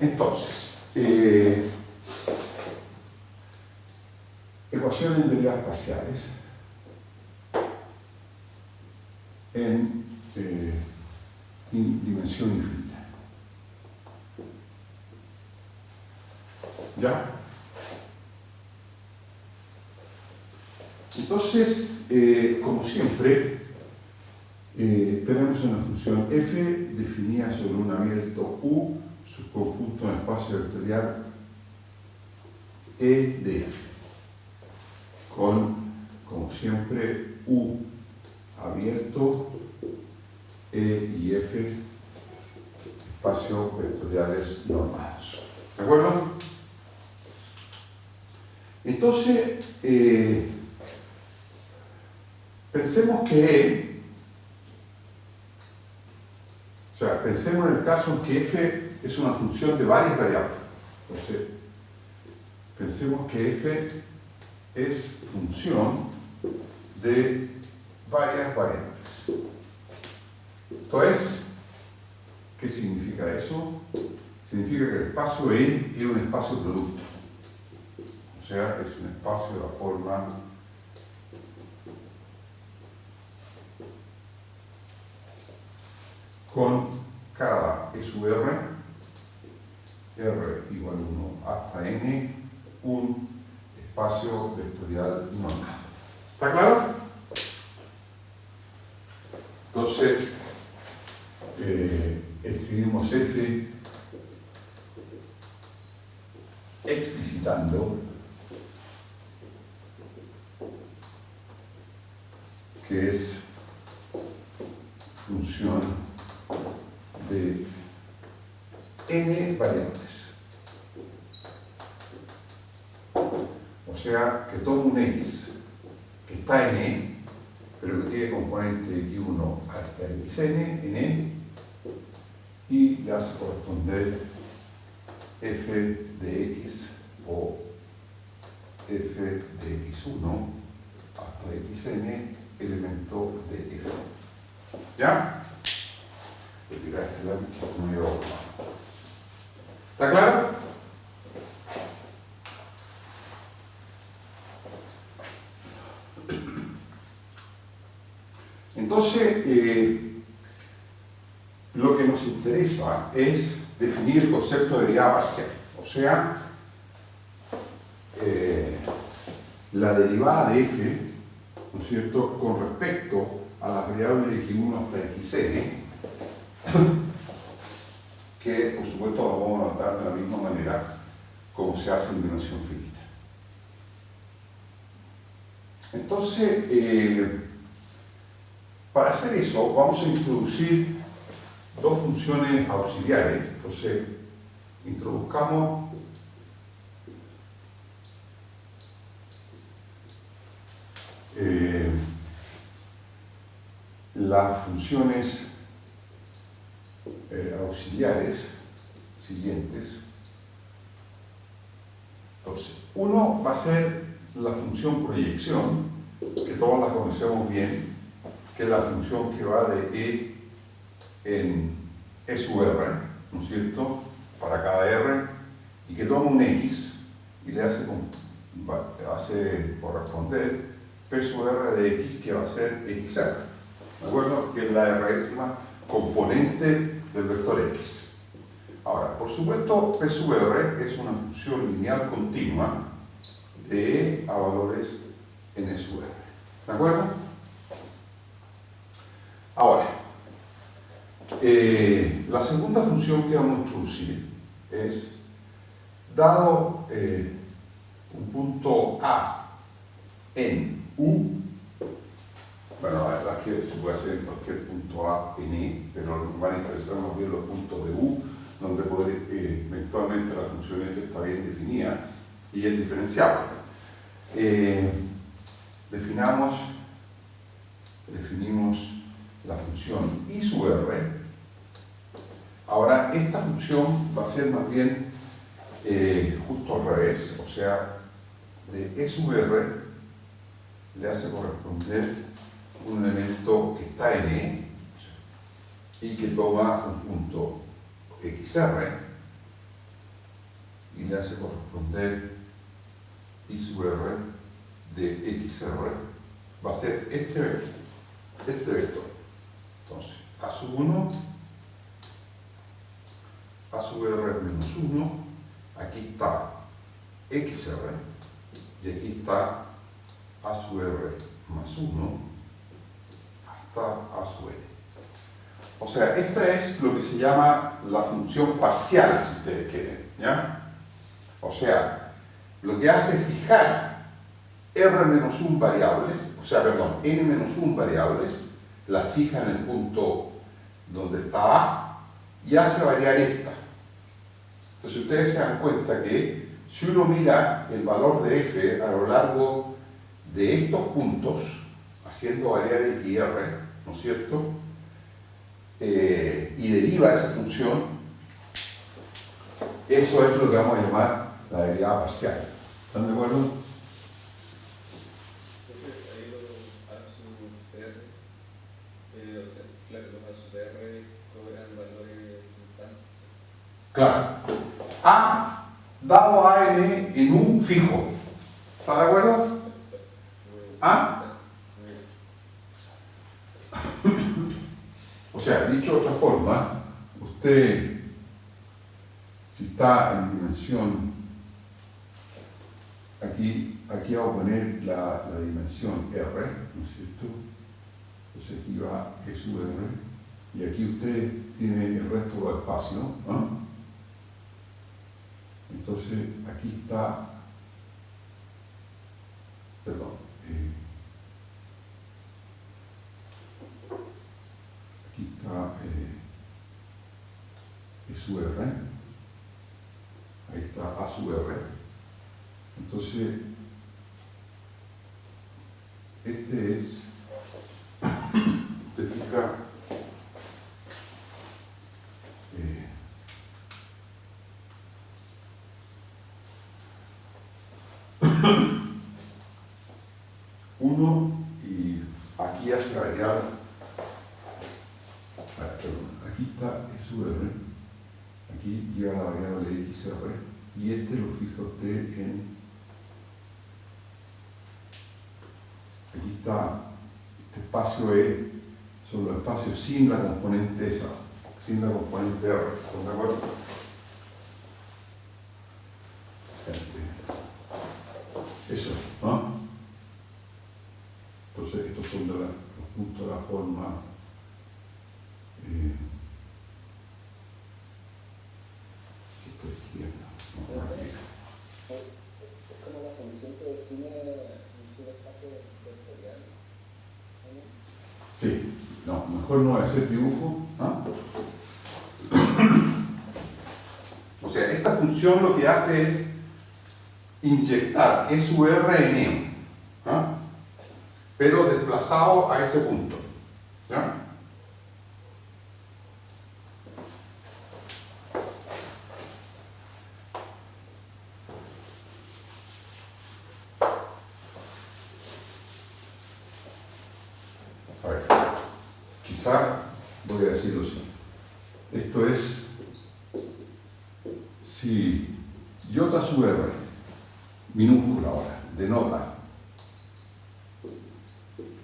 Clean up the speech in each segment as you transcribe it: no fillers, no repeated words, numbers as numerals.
Entonces, ecuaciones en derivadas parciales en dimensión infinita. ¿Ya? Entonces, como siempre, tenemos una función f definida sobre un abierto U, subconjunto en espacio vectorial E de f, con, como siempre, U abierto, E y F, espacios vectoriales normados. ¿De acuerdo? Entonces, pensemos que pensemos en el caso en que f es una función de varias variables. Entonces, pensemos que f es función de varias variables. Entonces, ¿qué significa eso? Significa que el espacio E es un espacio producto. O sea, es un espacio de la forma con cada E sub R, R igual a 1 hasta N, un espacio vectorial normal. ¿Está claro? Entonces, escribimos F explicitando que es función de n variables. O sea, que toma un x que está en E, pero que tiene componente x1 hasta xn en E, y le hace corresponder f de x o f de x1 hasta xn, elemento de f. ¿Ya? Retirar este lápiz que no lleva otro. ¿Está claro? Entonces, lo que nos interesa es definir el concepto de derivada parcial. O sea, la derivada de f, ¿no es cierto?, con respecto a las variables x1 hasta xn, que por supuesto lo vamos a notar de la misma manera como se hace en dimensión finita. Entonces, para hacer eso vamos a introducir dos funciones auxiliares. Entonces, introduzcamos las funciones auxiliares siguientes. Entonces, uno va a ser la función proyección, que todos la conocemos bien, que es la función que va de E en E sub R, ¿no es cierto?, para cada R, y que toma un X y le hace corresponder P sub R de X, que va a ser XR, ¿de acuerdo?, que es la R-ésima componente del vector X. Ahora, por supuesto, P sub R es una función lineal continua de E a valores en E sub R, ¿de acuerdo? Ahora, la segunda función que vamos a introducir es, dado un punto A en U, bueno, la verdad es que se puede hacer en cualquier punto A en E, pero nos van a interesar más bien los puntos de U, donde eventualmente la función f está bien definida y es diferenciable. Definimos la función I sub R. Ahora, esta función va a ser más bien justo al revés, o sea, de E sub R le hace corresponder un elemento que está en E y que toma un punto XR, y le hace corresponder I sub R de XR, va a ser este vector. Entonces, A sub 1, A sub R menos 1, aquí está XR, y aquí está A sub R más 1, hasta A sub N. O sea, esta es lo que se llama la función parcial, si ustedes quieren, ¿ya? O sea, lo que hace es fijar R-1 variables, o sea, perdón, N-1 variables, la fija en el punto donde está A y hace variar esta. Entonces ustedes se dan cuenta que si uno mira el valor de F a lo largo de estos puntos, haciendo variar X y R, ¿no es cierto? Y deriva esa función, eso es lo que vamos a llamar la derivada parcial. ¿Están de acuerdo? Ahí los A sub R, o sea, claro, los A sub R cobran valores constantes. Claro. A dado a n en un fijo. ¿Está de acuerdo? ¿Ah? O sea, dicho de otra forma, usted, si está en dimensión, aquí vamos a poner la dimensión R, ¿no es cierto? Entonces aquí va E sub R, y aquí usted tiene el resto del espacio, ¿no? Entonces aquí está, perdón, aquí está E sub R, ahí está A sub R, entonces este es, te fijas, uno, y aquí hace variar, perdón, aquí está E sub R, aquí lleva la variable XR, y este lo fija usted en, aquí está, este espacio son los espacios sin la componente esa, sin la componente R, ¿están de acuerdo? Eso, ¿no? Entonces estos son los puntos de la forma esto es izquierda, no, aquí. Es como la función que define un subespacio vectorial. Sí, no, mejor no hacer dibujo. ¿Ah? O sea, esta función lo que hace es inyectar E sub R en E, ¿ah? Pero desplazado a ese punto, ¿ya? A ver, quizá voy a decirlo así. Esto es si iota sub R, minúscula ahora, denota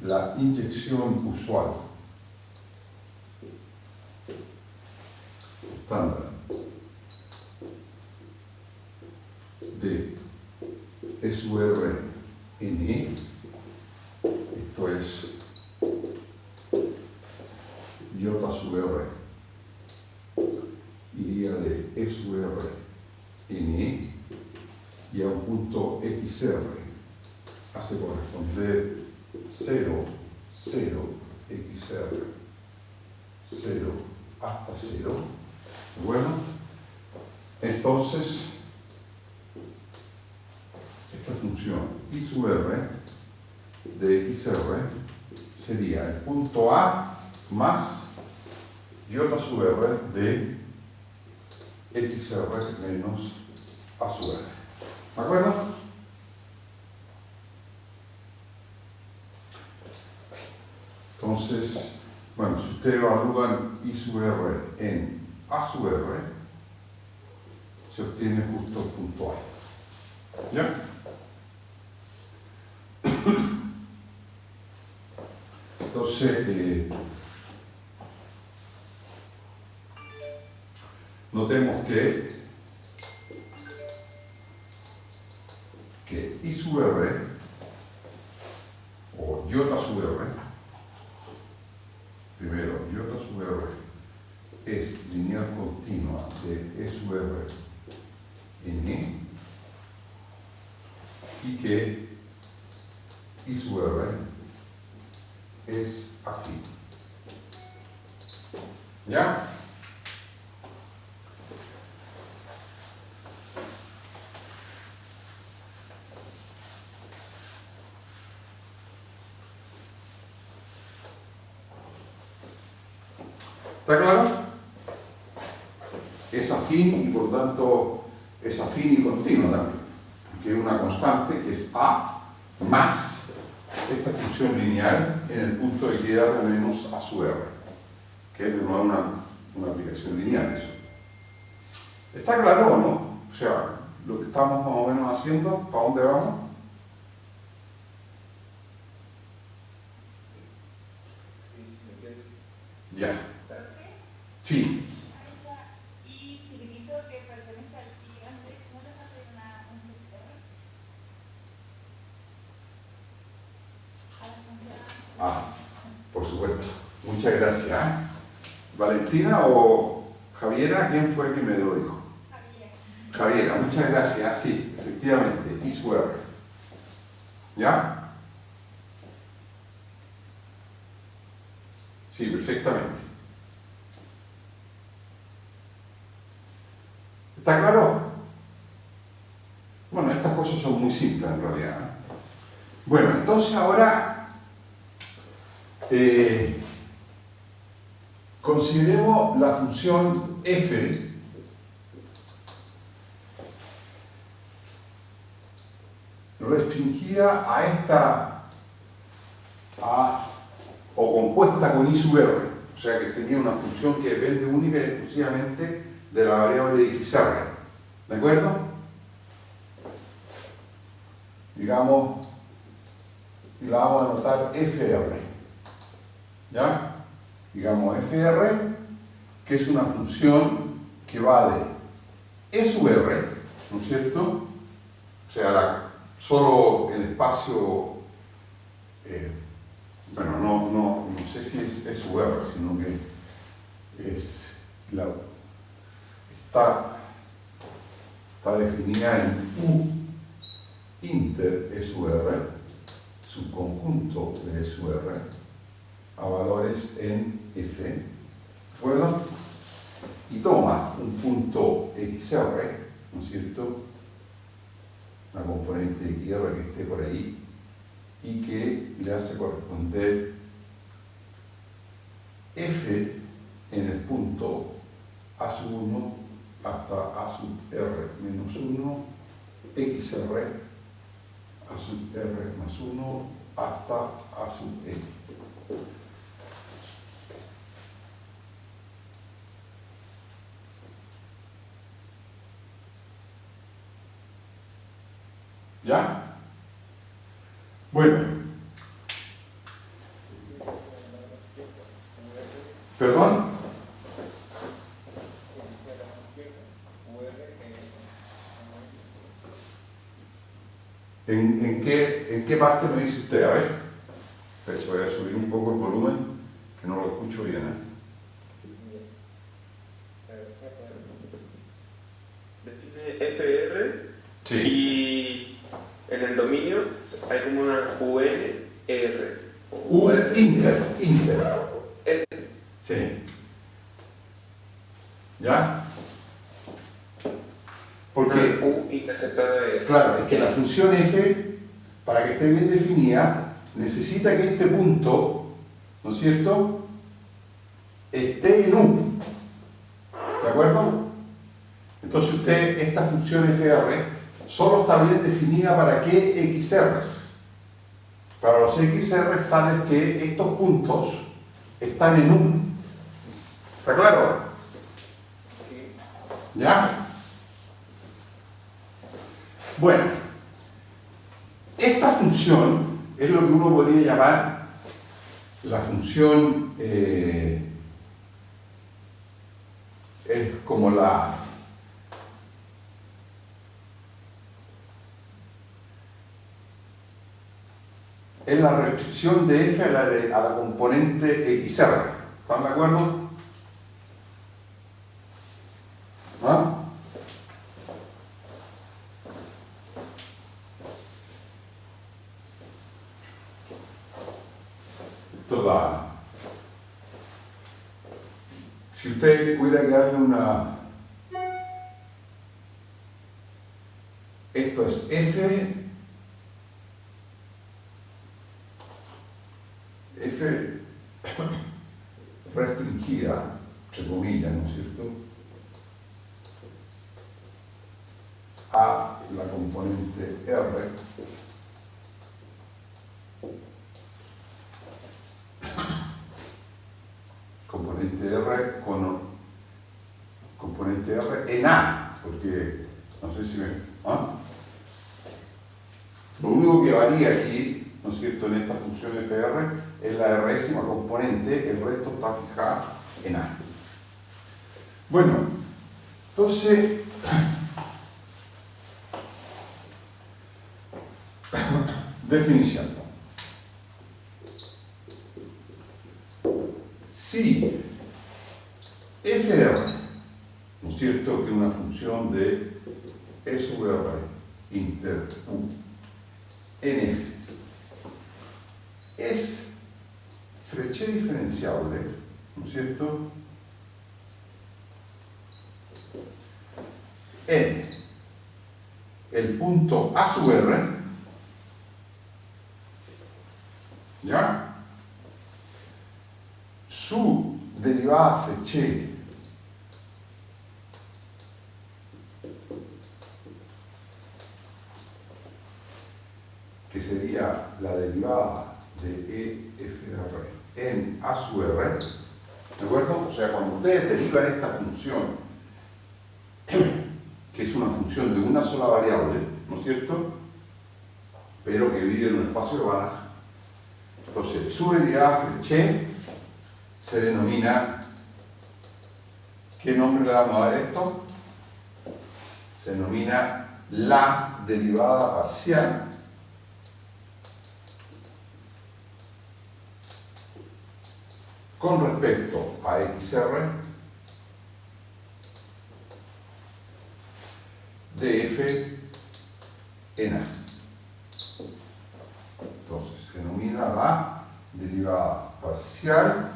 la inyección usual estándar de E sub R en E, esto es iota sub R, iría de E sub R en E y a un punto XR hace corresponder 0, 0, XR, 0 hasta 0. Bueno, entonces esta función I sub R de XR sería el punto A más iota sub R de XR menos A sub R. ¿De acuerdo? Entonces, bueno, si ustedes evalúan I sub R en A sub R, se obtiene justo el punto A. ¿Ya? Entonces, notemos que I sub R, o J sub R, primero, J sub R es lineal continua de E sub R en E, y que I sub R es afín. ¿Ya? ¿Está claro? Es afín y por lo tanto es afín y continuo también, porque hay una constante que es A más esta función lineal en el punto de equidad de menos A sub R, que es de nuevo una aplicación lineal eso. ¿Está claro o no? O sea, lo que estamos más o menos haciendo, ¿para dónde vamos? Ya. Sí. Y chiquitito que pertenece al I grande, ¿no le hace un subterráneo? A la función. Ah, por supuesto. Muchas gracias. ¿Valentina o Javiera? ¿Quién fue que me lo dijo? Javiera, muchas gracias. Sí, efectivamente, I sub R. ¿Ya? Sí, perfectamente. ¿Está claro? Bueno, estas cosas son muy simples en realidad, ¿eh? Bueno, entonces ahora consideremos la función f restringida a esta o compuesta con I sub R, o sea que sería una función que depende única y exclusivamente de la variable XR, ¿de acuerdo? Digamos, y la vamos a anotar FR, ¿ya? Digamos FR, que es una función que va de E sub R, ¿no es cierto? O sea, solo el espacio, bueno, no sé si es E sub R, sino que es está definida en U inter E sub R, subconjunto de E sub R, a valores en F, ¿de acuerdo? Y toma un punto XR, ¿no es cierto? Una componente XR que esté por ahí y que le hace corresponder F en el punto A sub 1 hasta A sub R menos 1, XR A sub R más 1 hasta A sub X. ¿Ya? Bueno. ¿Perdón? ¿En qué parte me dice usted? A ver. Pues voy a subir un poco el volumen, que no lo escucho bien, ¿eh? Define FR, Sí. y en el dominio hay como una UNR. Inter. S. Sí. ¿Ya? Porque, U interceptada de... claro, es que la función f, para que esté bien definida, necesita que este punto, ¿no es cierto?, esté en U. ¿De acuerdo? Entonces usted, esta función FR, solo está bien definida para qué XRs. Para los XRs tales que estos puntos están en U. ¿Está claro? Sí. ¿Ya? Bueno, esta función es lo que uno podría llamar la función, es como es la restricción de f a la componente XR. ¿Están de acuerdo? ¿Ah? Toda. Si usted hubiera que darle una... Esto es f restringida, entre comillas, ¿no es cierto?, a la componente R con componente R en A, porque no sé si me... ¿ah? Lo único que varía aquí, ¿no es cierto?, en esta función FR es la r'ésima componente, el resto está fijado en A. Bueno, entonces, definición. Si FR, ¿no es cierto?, que es una función de E sub R inter U en F, es Frechet diferenciable, ¿no es cierto?, en el punto A sub R, ¿ya?, su derivada Frechet que sería la derivada de EFR en A sub R, ¿de acuerdo? O sea, cuando ustedes derivan esta función, que es una función de una sola variable, ¿no es cierto?, pero que vive en un espacio de Banach, entonces su derivada Frechet se denomina, ¿qué nombre le vamos a dar a esto? Se denomina la derivada parcial con respecto a XR de F en A. Entonces, se denomina la derivada parcial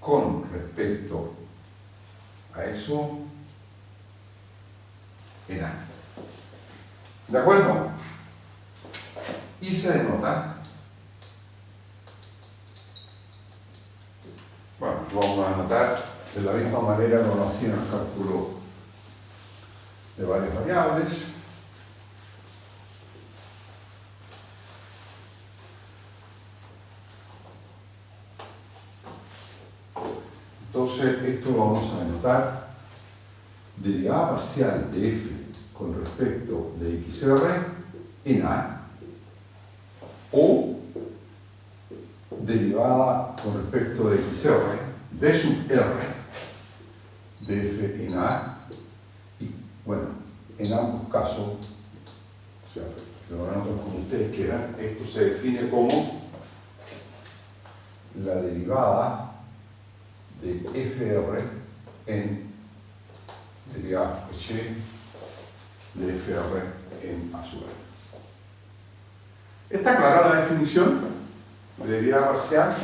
con respecto a eso en A. ¿De acuerdo? Y se denota, bueno, lo vamos a anotar de la misma manera como lo hacían el cálculo de varias variables. Entonces, esto lo vamos a anotar: derivada parcial de f con respecto de XR en A, o derivada con respecto de XR de sub R de f en A, y bueno, en ambos casos, o sea, lo anotan como ustedes quieran, esto se define como la derivada de FR en derivada Frechet de FR en A sub R. ¿Está clara la definición de derivada parcial?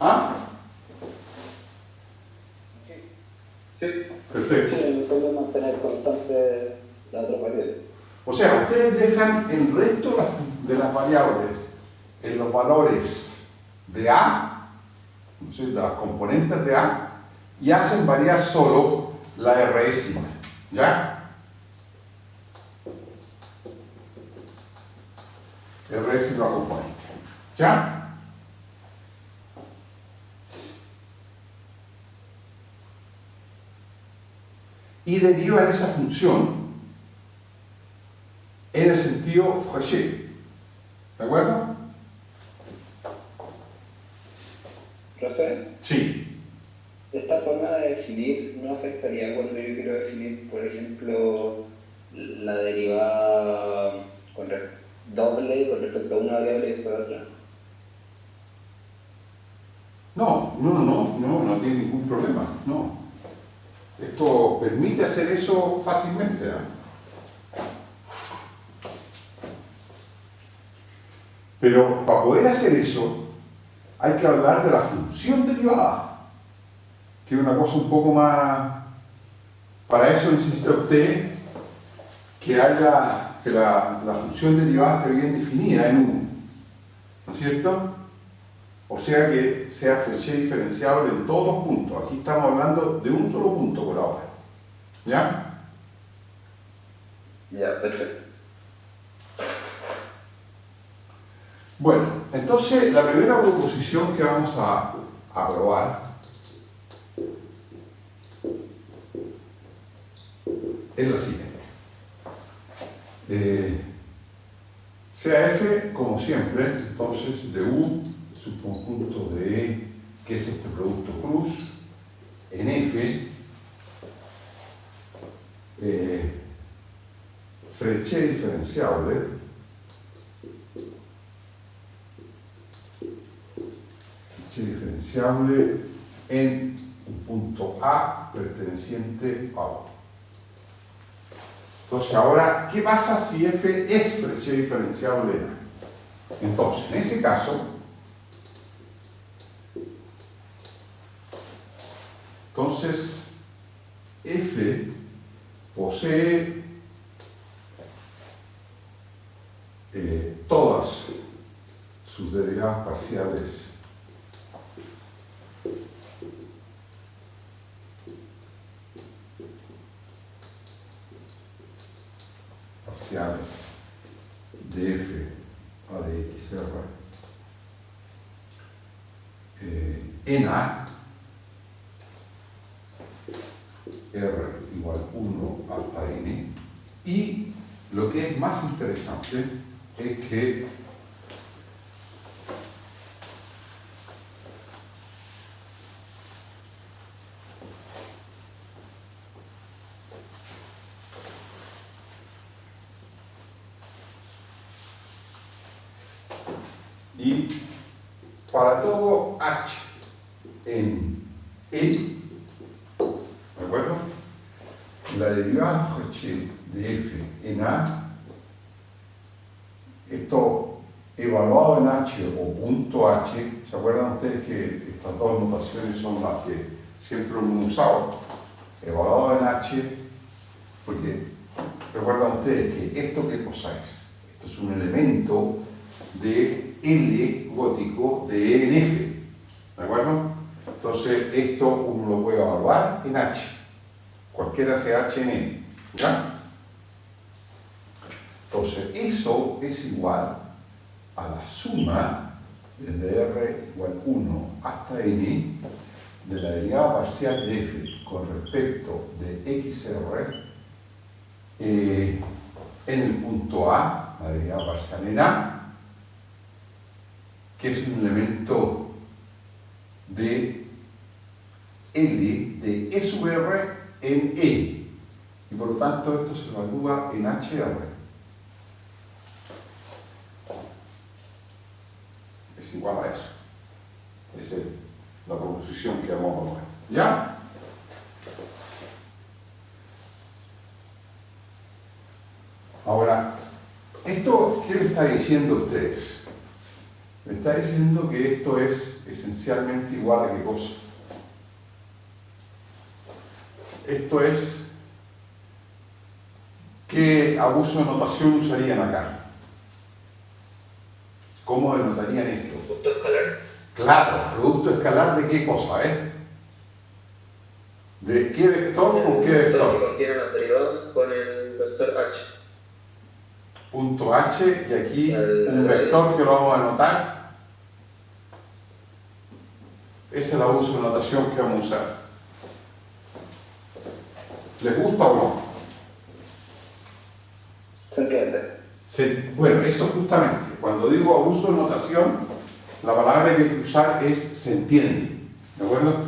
¿Ah? Sí. Sí. Perfecto. Sí, en el fondo mantener constante la otra variable. O sea, ustedes dejan el resto de las variables en los valores de A, ¿no es cierto?, de las componentes de A, y hacen variar solo la r'ésima, ¿ya? R'ésima componente, ¿ya? y deriva en esa función en el sentido Fréchet. ¿De acuerdo? Profe, Sí. esta forma de definir no afectaría cuando yo quiero definir, por ejemplo, la derivada doble con respecto a una variable y después a otra. No tiene ningún problema, no. Esto permite hacer eso fácilmente, ¿eh? Pero para poder hacer eso, hay que hablar de la función derivada, que es una cosa un poco más... Para eso necesita usted que la función derivada esté bien definida en U, ¿no es cierto? O sea que sea Fréchet diferenciable en todos los puntos. Aquí estamos hablando de un solo punto por ahora. ¿Ya? Ya, perfecto. Bueno, entonces la primera proposición que vamos a probar es la siguiente. Sea F, como siempre, entonces de U, subconjunto de E, que es este producto cruz, en F, Fréchet diferenciable en un punto A perteneciente a otro. Entonces ahora, ¿qué pasa si F es Fréchet diferenciable en A? Entonces, en ese caso, F posee todas sus derivadas parciales de F a de XR en A, R igual 1 hasta N, y lo que es más interesante es que para todo H en E, ¿de acuerdo? La derivada Fréchet de F en A, esto evaluado en H o punto H, ¿se acuerdan ustedes que estas dos notaciones son las que siempre hemos usado? Evaluado en H, porque recuerdan ustedes que esto ¿qué cosa es? Esto es un elemento de L gótico de E en F, ¿de acuerdo? Entonces esto uno lo puede evaluar en H, cualquiera sea H en E, ¿ya? Entonces eso es igual a la suma desde R igual 1 hasta N de la derivada parcial de F con respecto de XR en el punto A, la derivada parcial en A, que es un elemento de L de E sub R en E, y por lo tanto esto se evalúa en HR. Es igual a eso. Esa es la proposición que vamos a probar. ¿Ya? Ahora, ¿esto qué le está diciendo a ustedes? Le está diciendo que esto es esencialmente igual a qué cosa. Esto es ¿qué abuso de notación usarían acá? ¿Cómo denotarían esto? ¿Producto escalar? Claro, producto escalar de qué cosa, ¿eh? ¿De qué vector con qué vector? Que contiene las derivadas con el vector H. Punto H, y aquí un vector que lo vamos a anotar. Ese es el abuso de notación que vamos a usar. ¿Les gusta o no? ¿Se entiende? Bueno, eso justamente. Cuando digo abuso de notación, la palabra que hay que usar es se entiende. ¿De acuerdo?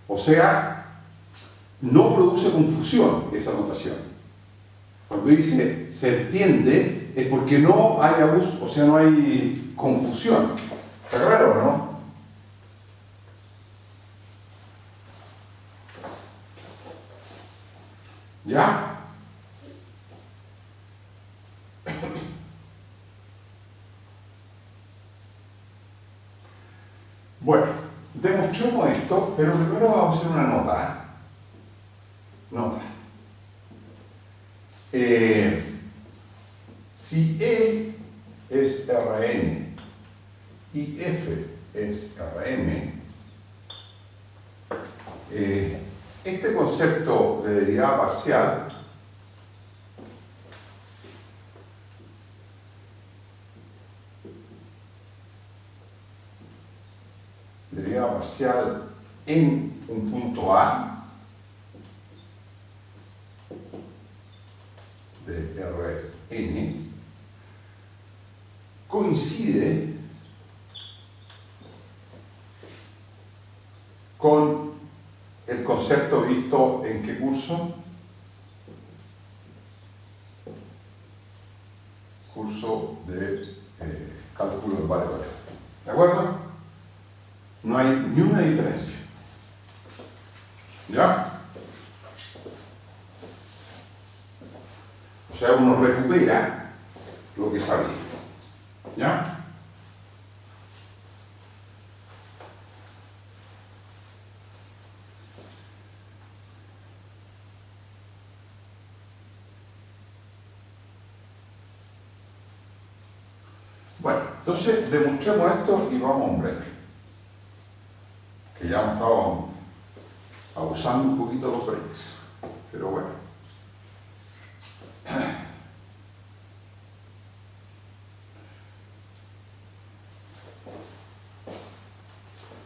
O sea, no produce confusión esa notación. Cuando dice se entiende, es porque no hay abuso, o sea, no hay confusión. ¿Está claro o no? ¿Ya? Bueno, demostremos esto, pero primero vamos a hacer una nota. Nota. Si E es Rn y F es Rm, este concepto de derivada parcial en un punto A de Rn coincide con el concepto visto en qué curso? Curso de cálculo de variables. ¿De acuerdo? No hay ni una diferencia. ¿Ya? O sea, uno recupera lo que sabía. ¿Ya? Bueno, entonces demostremos esto y vamos a un break. Que ya hemos estado abusando un poquito los breaks. Pero bueno.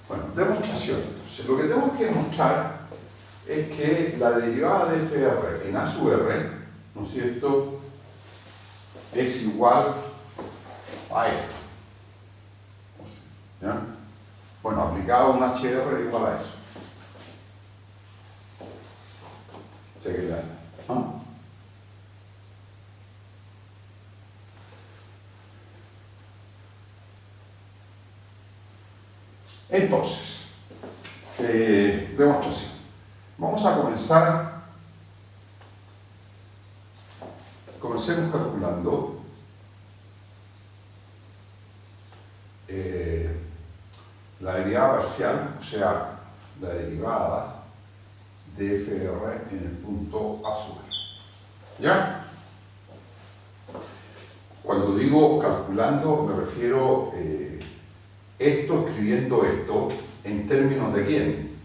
Bueno, demostración. Entonces, lo que tenemos que demostrar es que la derivada de FR en A sub R, ¿no es cierto?, es igual a esto. ¿Ya? Bueno, aplicado a un HR igual a eso. ¿Se queda? ¿Ah? Entonces, demostración. Vamos a comenzar. Comencemos calculando la derivada parcial, o sea, la derivada de FR en el punto A sub R. ¿Ya? Cuando digo calculando, me refiero esto, escribiendo esto, en términos de quién.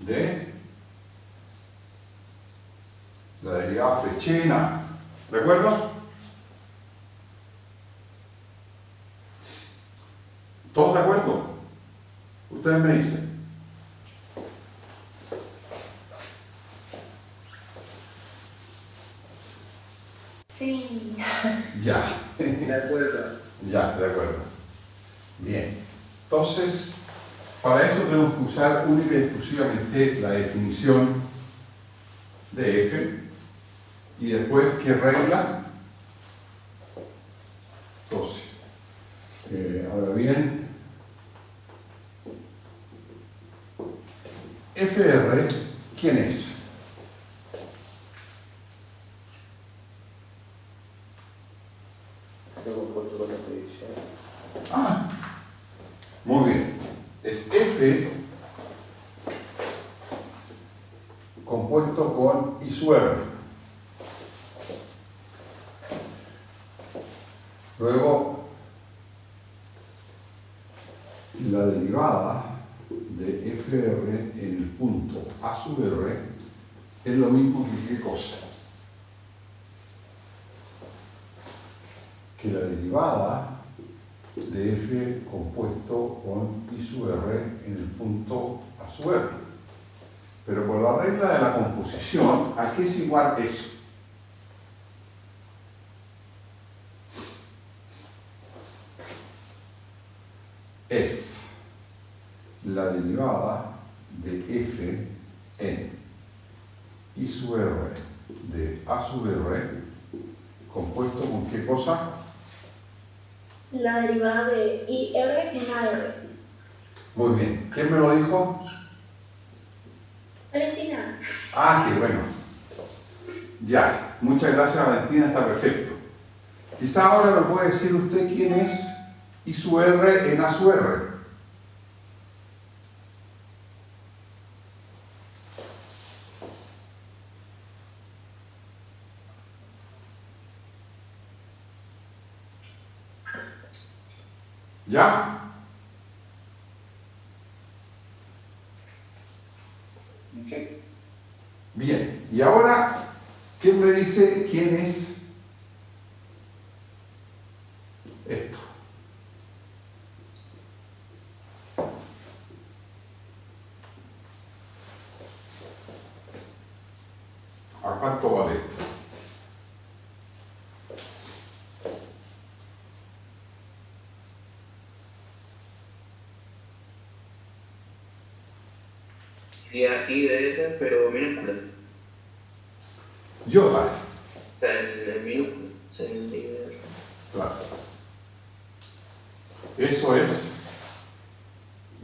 De la derivada flechiana. ¿De acuerdo? ¿Todos de acuerdo? Ustedes me dicen. Sí. Ya. De acuerdo. Ya, de acuerdo. Bien. Entonces, para eso tenemos que usar única y exclusivamente la definición de F. Y después, ¿qué regla? 12. Ahora bien, FR, ¿quién es? Ah, muy bien. Es F compuesto con I sub R. Luego, la derivada de FR en el punto A sub R es lo mismo que ¿qué cosa? Que la derivada de de F compuesto con I sub R en el punto A sub R. Pero por la regla de la composición, ¿a qué es igual eso? Es la derivada de F en I sub R de A sub R compuesto con ¿qué cosa? La derivada de IR en AR. Muy bien. ¿Quién me lo dijo? Valentina. Ah, qué bueno. Ya. Muchas gracias, Valentina. Está perfecto. Quizá ahora me puede decir usted quién es I sub R en A sub R. ¿Ya? Sí. Bien. Y ahora, ¿quién me dice quién es esto? ¿A cuánto vale esto? Sería I de R, pero minúscula. Iota. O sea, en minúscula. O sea, en I de R. Claro. Eso es.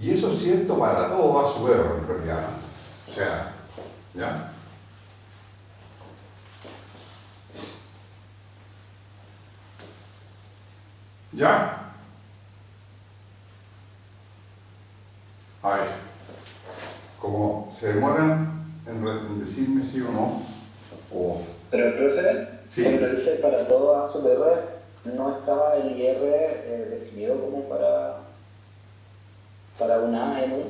Y eso es cierto para todo A sub R en realidad. O sea, ¿ya? ¿Ya? A ver, como se demoran en decirme sí o no, o Pero, profe, sí, cuando dice para todo A sub R, no estaba el IR definido como para una A en un.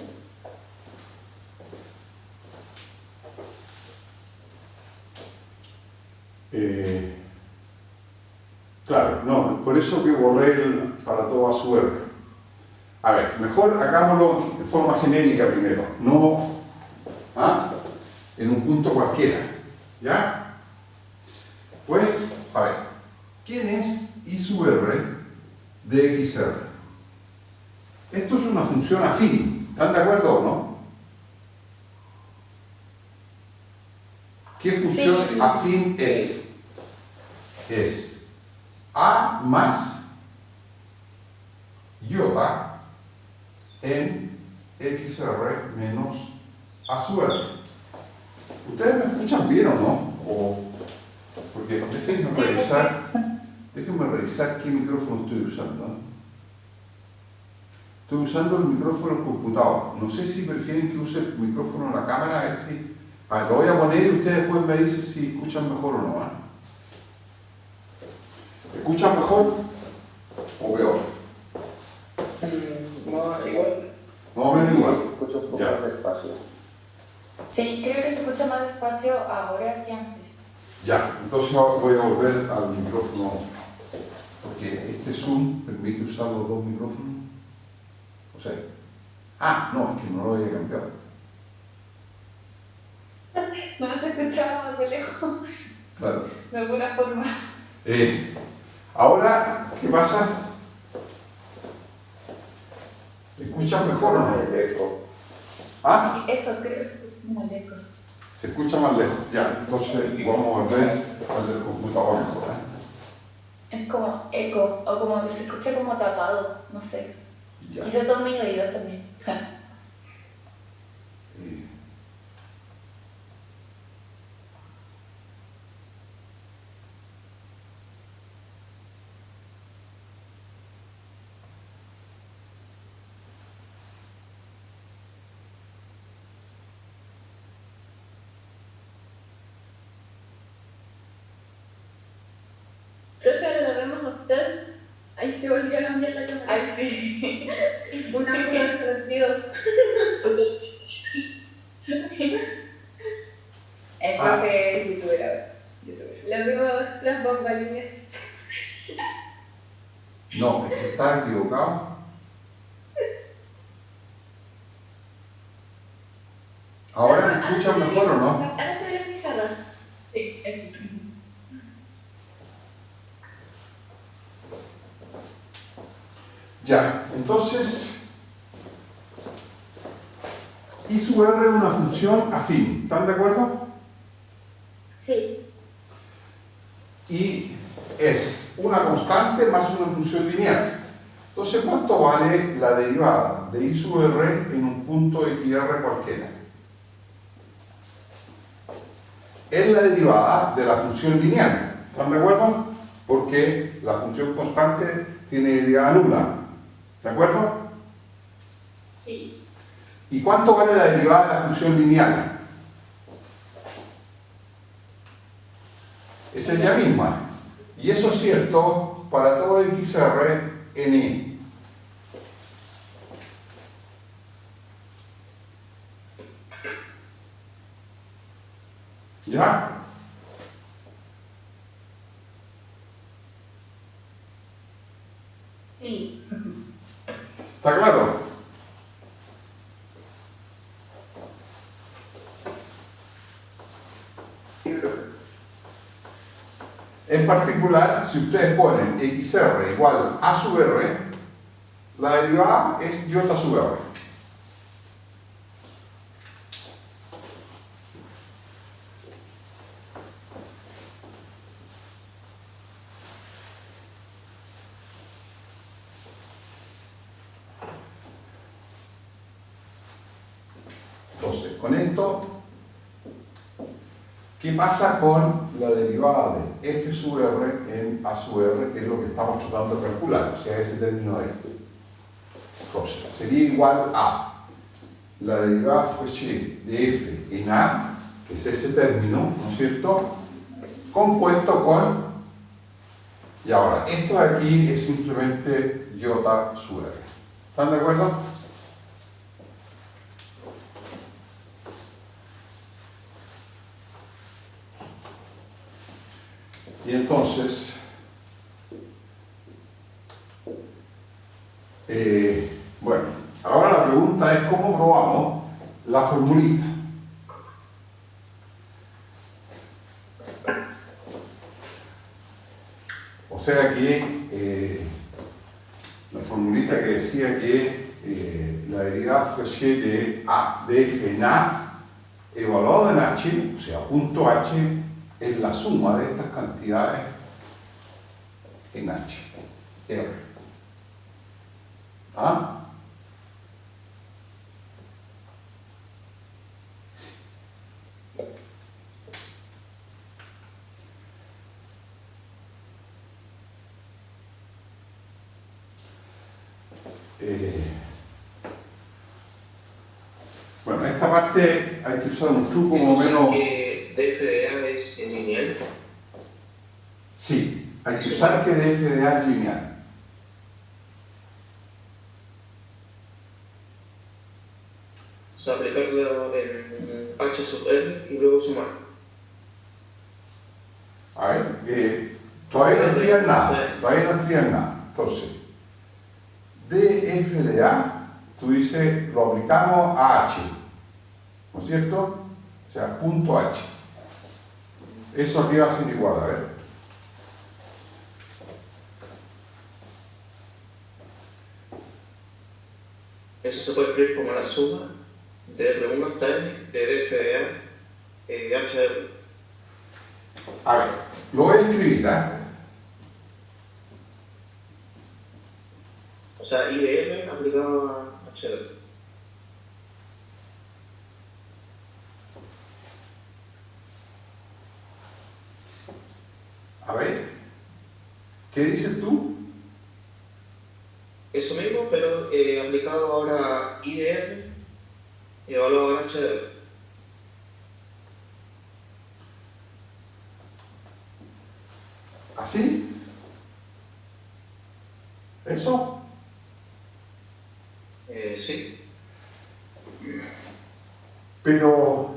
claro, no, por eso que borré el para todo A sub R. A ver, mejor hagámoslo de forma genérica primero, no en un punto cualquiera, ¿ya? Pues, a ver, ¿quién es I sub R de XR? Esto es una función afín, ¿están de acuerdo o no? ¿Qué función Sí. afín es? Es A más iota en XR menos A sub R. ¿Ustedes me escuchan bien o no? Porque déjenme revisar qué micrófono estoy usando. Estoy usando el micrófono del computador. No sé si prefieren que use el micrófono en la cámara, a ver si... A ver, lo voy a poner y ustedes después me dicen si escuchan mejor o no. ¿Escuchan mejor o peor? No, igual. Más o menos igual. Se escucha un poco Ya. más despacio. Sí, creo que se escucha más despacio ahora que antes. Ya, entonces ahora voy a volver al micrófono, porque este Zoom permite usar los dos micrófonos. O sea, no, es que no lo había cambiado. No se escuchaba más de lejos, Claro. de alguna forma. Ahora, ¿qué pasa? ¿Escuchan mejor o no? Eso creo que es más lejos. Se escucha más lejos. Ya, entonces vamos a volver al del computador mejor. Es como eco, o como que se escucha como tapado, no sé. Ya. Quizás son mis oídos también. Eh, Profe, ahora lo vemos a usted. Ahí se volvió a cambiar la cámara. Ay, sí. Un ángulo desconocido. El profe es youtuber ahora. Lo vimos tras bambalinas. no, es que ¿Estás equivocado? ¿Ahora me escuchan mejor o no? Ahora se ve la pizarra. Sí, eso. Ya, entonces, I sub R es una función afín, ¿están de acuerdo? Sí. Y es una constante más una función lineal. Entonces, ¿cuánto vale la derivada de I sub R en un punto XR cualquiera? Es la derivada de la función lineal, ¿están de acuerdo? Porque la función constante tiene derivada nula, ¿de acuerdo? Sí. ¿Y cuánto vale la derivada de la función lineal? Es ella misma. Y eso es cierto para todo XR en I. ¿Ya? Sí. ¿Está claro? En particular, si ustedes ponen XR igual a sub R, la derivada es iota sub R. Entonces, con esto, ¿qué pasa con la derivada de f sub r en a sub r, que es lo que estamos tratando de calcular? O sea, ese término de ahí. Entonces, sería igual a la derivada Fouché de f en a, que es ese término, ¿no es cierto?, compuesto con, y ahora, esto de aquí es simplemente iota sub r. ¿Están de acuerdo? Y entonces, bueno, ahora la pregunta es cómo probamos la formulita. O sea que la formulita que decía que la derivada Fouché de f en a evaluado en h, o sea, punto h, es la suma de estas cantidades en h, R. ¿Ah? Bueno, esta parte hay que usar un truco más o menos. ¿Que df de a es lineal? Sí, hay que usar que df de a es lineal. O sea, aplicarlo en h sub r y luego sumar. A ver, todavía no escriban nada, todavía no escriban nada. Entonces, df de a, tú dices, lo aplicamos a h, ¿no es cierto? O sea, punto h. Eso aquí va a ser igual, a ver. Eso se puede escribir como la suma de R1 hasta n de df de a hr. A ver, lo voy a escribir, ¿eh? O sea, I de r aplicado a hr. A ver, ¿qué dices tú? Eso mismo, pero aplicado ahora a I de r y evaluado en hr. ¿Así? ¿Eso? Sí. Pero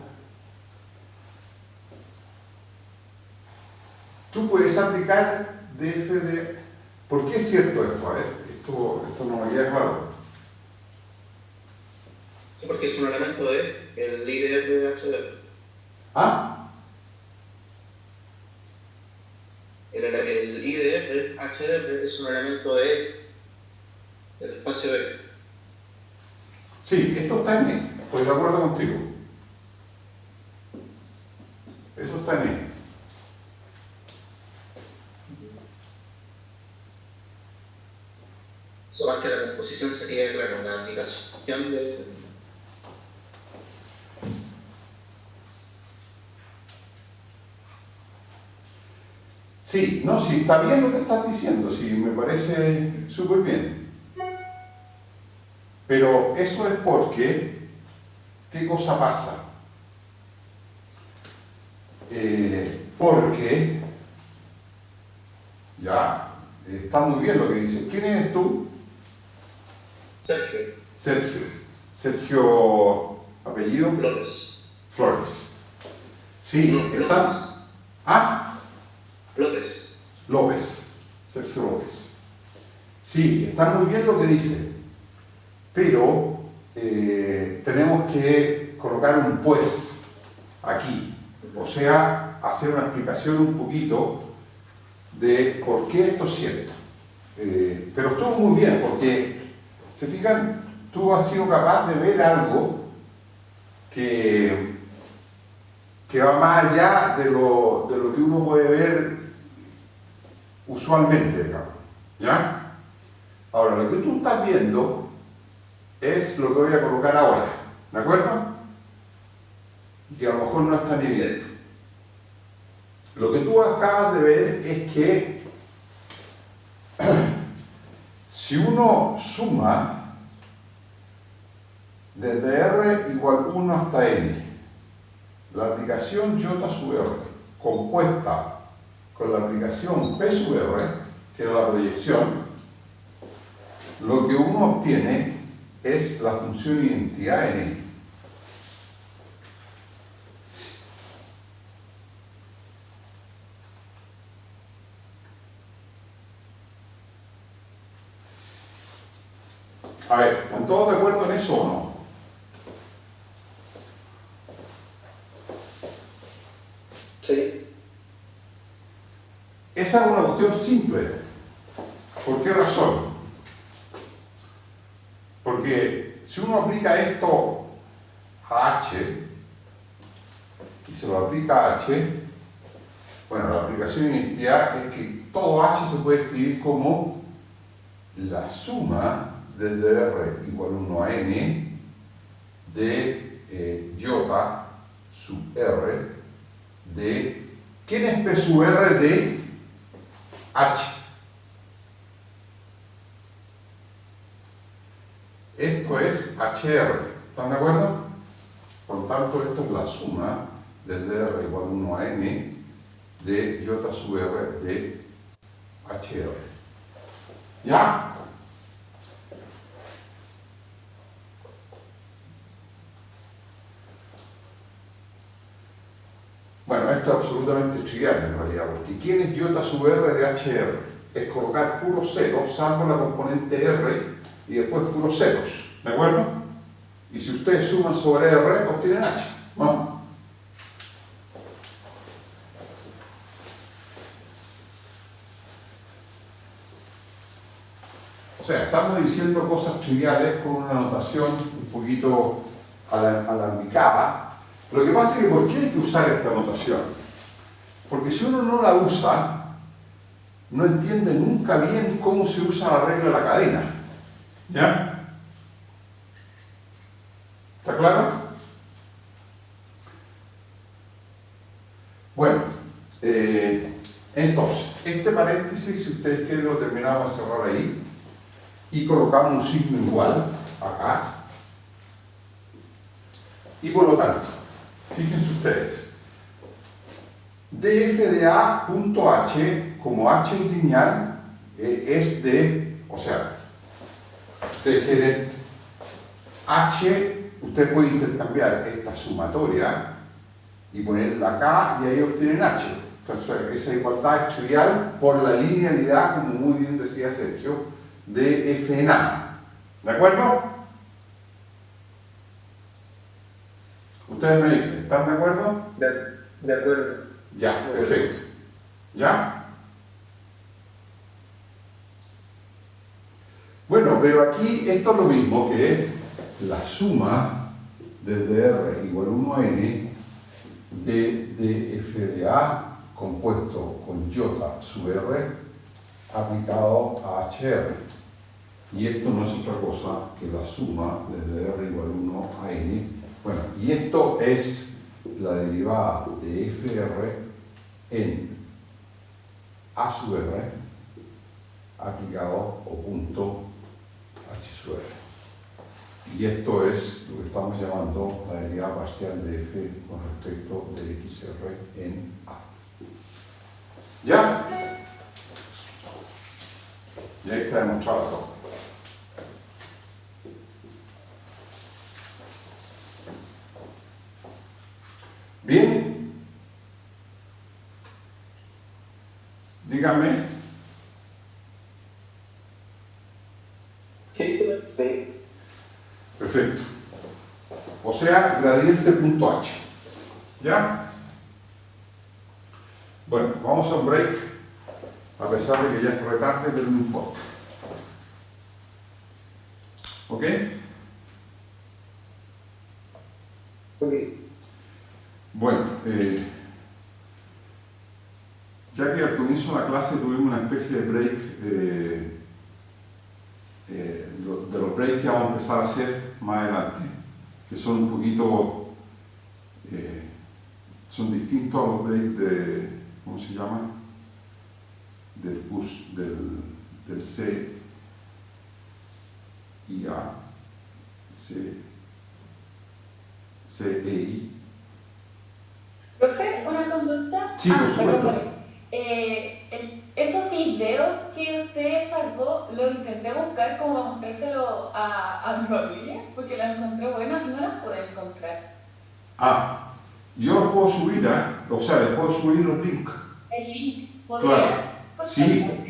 tú puedes aplicar df de... ¿Por qué es cierto esto? A ver, Esto no me queda claro. Sí, porque es un elemento de el IDF de HDR. ¿Ah? El IDF HDR es un elemento de del espacio B. Sí, esto está en E. Estoy de acuerdo contigo. Eso está en E. Eso más que la composición sería, claro, la aplicación de... Sí, no, sí, está bien lo que estás diciendo, sí, me parece súper bien. Pero eso es porque, ¿qué cosa pasa? Porque, ya, está muy bien lo que dices. ¿Quién eres tú? Sergio Sergio. Sergio, apellido López. Flores. Sí, No, está. López. Ah, López. López. Sergio López. Sí, está muy bien lo que dice. Pero tenemos que colocar un pues aquí. O sea, hacer una explicación un poquito de por qué esto es cierto. Pero estuvo muy bien porque, ¿se fijan? Tú has sido capaz de ver algo que va más allá de lo que uno puede ver usualmente, digamos. ¿Ya? Ahora, lo que tú estás viendo es lo que voy a colocar ahora, ¿de acuerdo? Y que a lo mejor no es tan evidente. Lo que tú acabas de ver es que si uno suma desde R igual 1 hasta N, la aplicación J sub R compuesta con la aplicación P sub R, que es la proyección, lo que uno obtiene es la función identidad en N. A ver, ¿están todos de acuerdo en eso o no? Sí. Esa es una cuestión simple. ¿Por qué razón? Porque si uno aplica esto a H y se lo aplica a H, bueno, la aplicación de identidad es que todo H se puede escribir como la suma desde R igual 1 a N de J sub R de... ¿Quién es P sub R de H? Esto es HR, ¿están de acuerdo? Por lo tanto, esto es la suma desde R igual 1 a N de J sub R de HR. ¿Ya? Bueno, esto es absolutamente trivial en realidad, porque ¿quién es J sub R de HR? Es colocar puros ceros, salvo la componente R, y después puros ceros, ¿de acuerdo? Y si ustedes suman sobre R, obtienen H, ¿no? O sea, estamos diciendo cosas triviales con una notación un poquito alambicada. Lo que pasa es que ¿por qué hay que usar esta notación? Porque si uno no la usa, no entiende nunca bien cómo se usa la regla de la cadena. ¿Ya? ¿Está claro? Bueno, entonces, este paréntesis, si ustedes quieren, lo terminamos de cerrar ahí y colocamos un signo igual acá. Y por lo tanto, fíjense ustedes, df de A.h, como h es lineal, es de, o sea, ustedes quieren h, usted puede intercambiar esta sumatoria y ponerla acá y ahí obtienen h. Entonces, esa igualdad es trivial por la linealidad, como muy bien decía Sergio, de F en A. ¿De acuerdo? Ustedes me dicen, ¿están de acuerdo? De acuerdo. Ya, perfecto. ¿Ya? Bueno, pero aquí esto es lo mismo que la suma desde R igual 1 a N de F de A compuesto con J sub R aplicado a HR. Y esto no es otra cosa que la suma desde R igual 1 a N. Bueno, y esto es la derivada de FR en A sub R aplicado o punto H sub R. Y esto es lo que estamos llamando la derivada parcial de F con respecto de XR en A. ¿Ya? Y ahí está demostrado todo. Bien. Dígame. Sí. Perfecto. O sea, gradiente punto H. ¿Ya? Bueno, vamos a un break, a pesar de que ya es retarde, pero no importa. ¿Ok? Ok. Bueno, ya que al comienzo de la clase tuvimos una especie de break, de los breaks que vamos a empezar a hacer más adelante, que son un poquito, son distintos a los breaks de, ¿cómo se llama? Del push, del C y A, C e I. Profe, una consulta. Sí, por supuesto. Perdón. Esos videos que usted sacó, los intenté buscar como para mostrárselo a mi familia, porque los encontré buenos y no los pude encontrar. Ah, yo los puedo subir, o sea, les puedo subir los links. El link, ¿podría? Claro, Por sí. favor.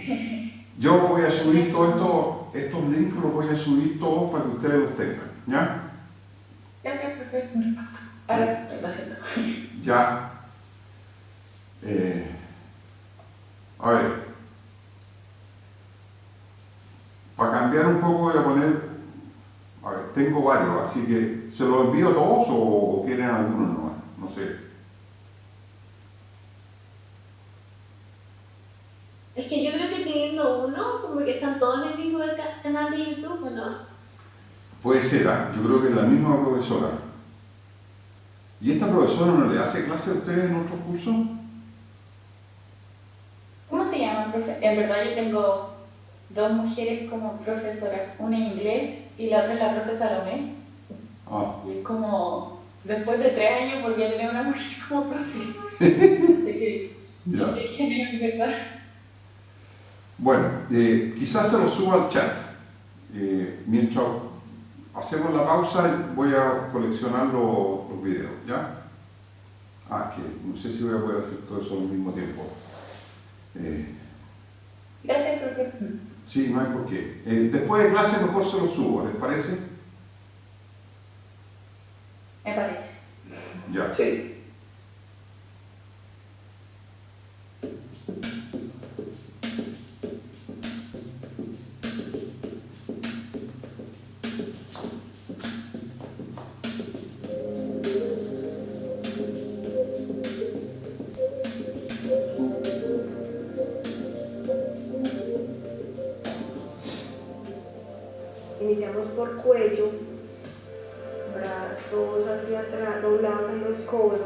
Yo voy a subir todos estos links, los voy a subir todos para que ustedes los tengan, ¿ya? Gracias, profe. Ahora lo siento. Ya. A ver, para cambiar un poco voy a poner, a ver, tengo varios, así que ¿se los envío todos o quieren algunos nomás? No sé. Es que yo creo que teniendo uno, como que están todos en el mismo canal de YouTube, ¿o no? Puede ser, yo creo que es la misma profesora. ¿Y esta profesora no le hace clase a ustedes en otros cursos? ¿Cómo se llama, profe? En verdad yo tengo dos mujeres como profesoras, una en inglés y la otra es la profesora Salomé. Ah, Y es como, después de 3 años volví a tener una mujer como profe. Así que no ya. sé quién es, en verdad. Bueno, quizás se lo suba al chat. Mientras hacemos la pausa, voy a coleccionar los videos, ¿ya? Que no sé si voy a poder hacer todo eso al mismo tiempo. Gracias, profe. Sí, no hay por qué. Después de clase mejor se lo subo, ¿les parece? Me parece. Ya. Sí. Iniciamos por cuello, brazos hacia atrás, doblados en los codos,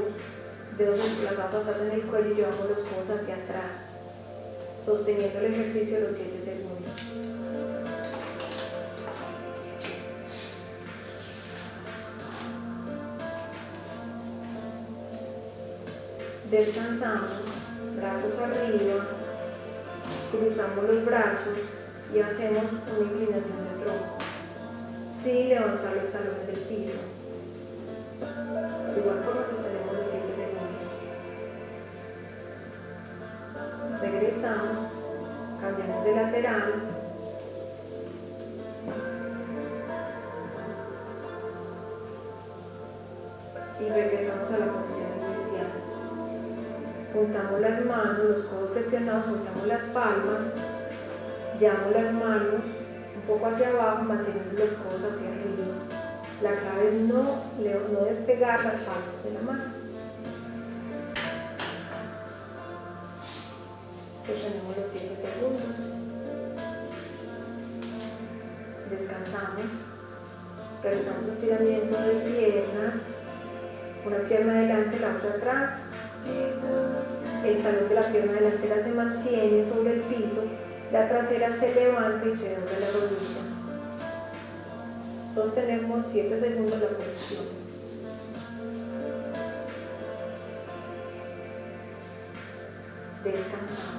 dedos emplazados atrás en el cuello y llevamos los codos hacia atrás, sosteniendo el ejercicio los 7 segundos. Descansamos, brazos arriba, cruzamos los brazos y hacemos una inclinación de tronco, sin levantar los talones del piso. De igual forma sostenemos los 7 segundos. Regresamos, cambiamos de lateral, regresamos a la posición inicial. Juntamos las manos, los codos flexionados, juntamos las palmas, llevamos las manos un poco hacia abajo, manteniendo los codos hacia arriba. La clave es no despegar las palmas de la mano. Sostenemos los 7 segundos. Descansamos. Realizamos estiramiento de piernas. Una pierna adelante, la otra atrás. El talón de la pierna delantera se mantiene sobre el piso. La trasera se levanta y se dobla la rodilla. Sostenemos 7 segundos la posición. Descansamos.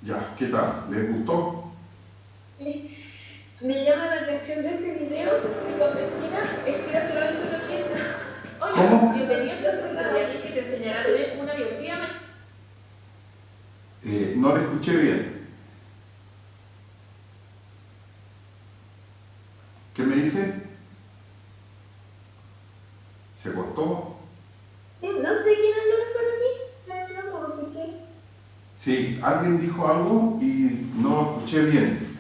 Ya, ¿qué tal? ¿Les gustó? Sí. Me llama la atención de ese video porque cuando estira solamente una pierna. Hola, ¿Cómo? bienvenidos a este tutorial que te enseñará a tener una divertida No le escuché bien. ¿Qué me dice? ¿Se cortó? No sé quién habló después de mí. No lo escuché. Sí, alguien dijo algo y no lo escuché bien.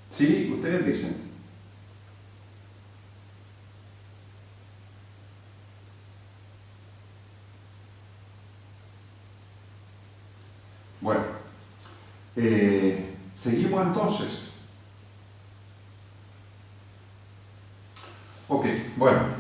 Sí, ustedes dicen. Bueno, seguimos entonces. Ok, bueno.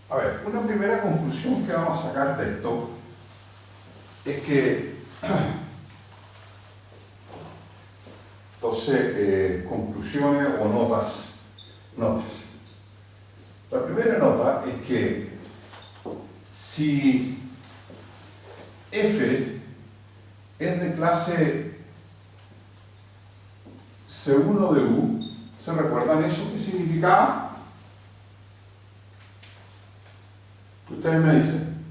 A ver, una primera conclusión que vamos a sacar de esto es que, entonces, conclusiones o notas. La primera nota es que si F es de clase C1 de U, ¿se recuerdan eso? ¿Qué significaba? Ustedes me dicen.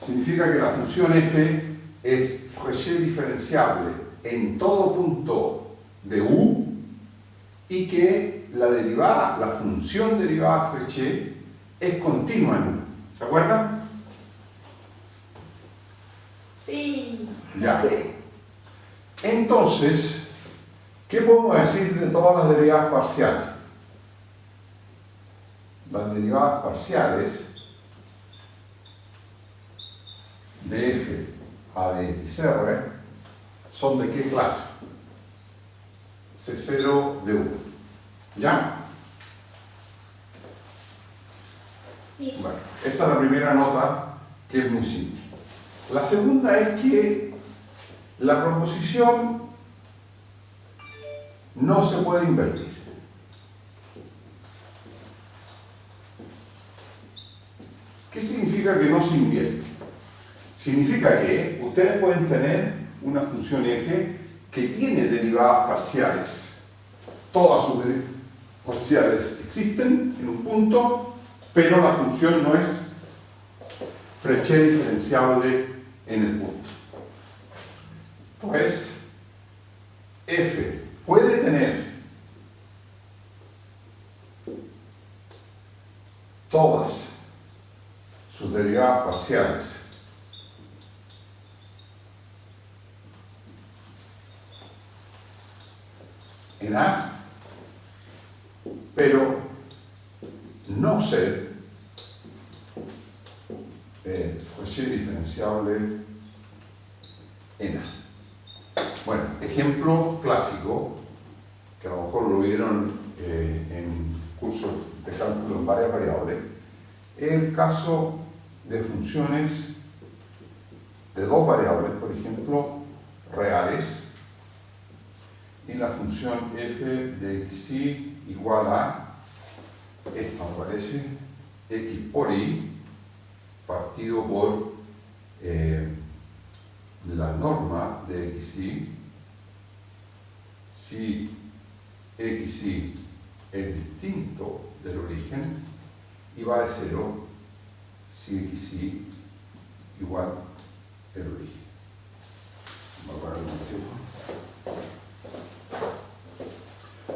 Significa que la función f es Fréchet diferenciable en todo punto de U y que la derivada, la función derivada Fréchet es continua en U. ¿Se acuerdan? Sí. Ya. Entonces, ¿qué podemos decir de todas las derivadas parciales? Las derivadas parciales de f a de x r son de qué clase? C0 de U. ¿Ya? Sí. Bueno, esa es la primera nota, que es muy simple. La segunda es que la proposición no se puede invertir. ¿Qué significa que no se invierte? Significa que ustedes pueden tener una función f que tiene derivadas parciales. Todas sus derivadas parciales existen en un punto, pero la función no es Fréchet diferenciable en el punto. Entonces, f puede tener todas sus derivadas parciales en A, pero no ser Fréchet diferenciable en A. Bueno, ejemplo clásico, que a lo mejor lo vieron en cursos de cálculo en varias variables, es el caso de funciones de dos variables, por ejemplo, reales, y la función f de xy igual a, esta me parece, x por y, partido por la norma de xy, si xy es distinto del origen, y va de 0 si xy igual el origen. Vamos a poner un motivo.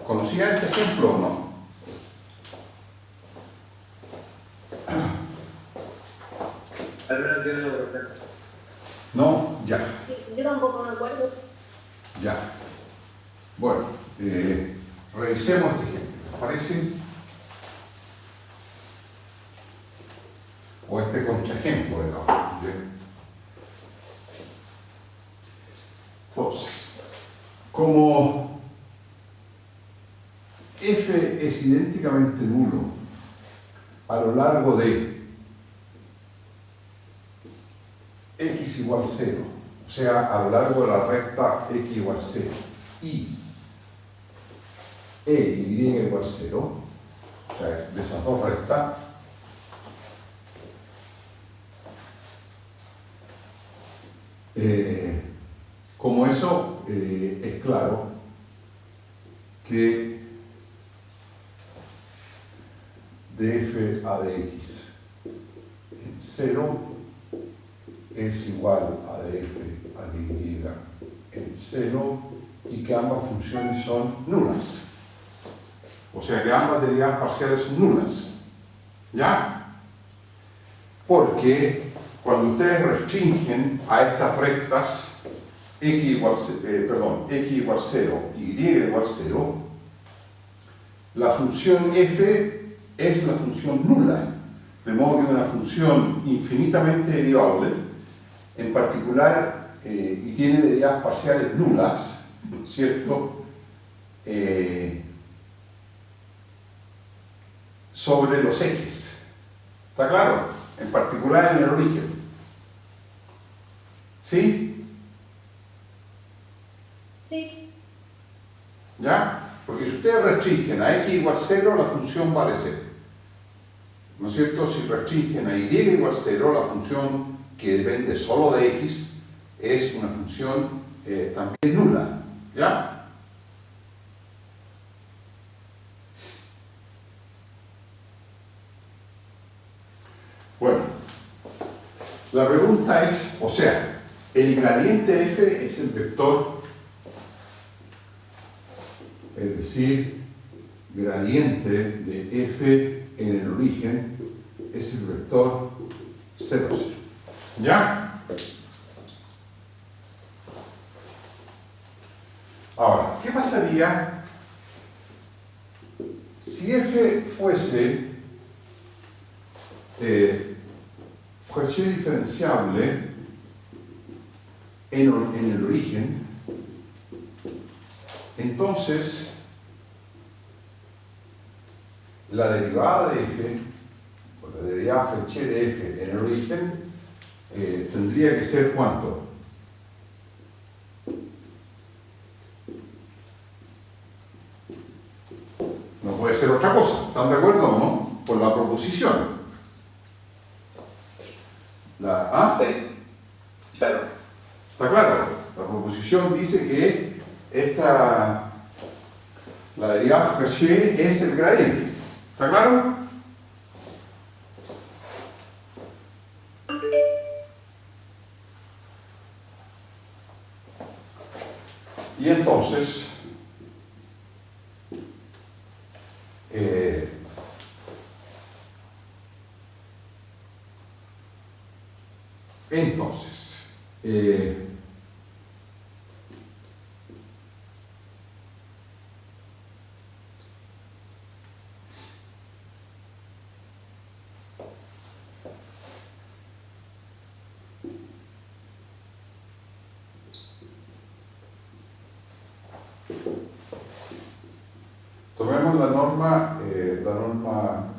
¿Conocían este ejemplo o no? No, ya. Yo tampoco me acuerdo. Ya. Bueno, revisemos este ejemplo. ¿Les parece? O este contraejemplo de la ¿bien? Entonces, como f es idénticamente nulo a lo largo de x igual 0, o sea, a lo largo de la recta x igual 0, y y igual 0, o sea, de esas dos rectas, como eso es claro que df a de x en 0 es igual a df a de y en 0 y que ambas funciones son nulas. O sea que ambas derivadas parciales son nulas. ¿Ya? Porque cuando ustedes restringen a estas rectas x igual 0 y y igual 0, la función f es la función nula, de modo que una función infinitamente derivable, en particular, y tiene derivadas parciales nulas, ¿cierto? Sobre los ejes. ¿Está claro? En particular en el origen. ¿Sí? Sí. ¿Ya? Porque si ustedes restringen a x igual 0, la función vale 0. ¿No es cierto? Si restringen a y igual 0, la función que depende solo de x es una función también nula. ¿Ya? Bueno, la pregunta es, o sea, el gradiente f es el vector, es decir, gradiente de f en el origen es el vector 0, 0. ¿Ya? Ahora, ¿qué pasaría si f fuese diferenciable en el origen? Entonces la derivada de f, o la derivada Frechet de f en el origen, tendría que ser ¿cuánto? No puede ser otra cosa, ¿están de acuerdo o no? Por la proposición. ¿Ah? Sí, claro. ¿Está claro? La proposición dice que la derivada Frechet es el gradiente. ¿Está claro? Y entonces, tomemos la norma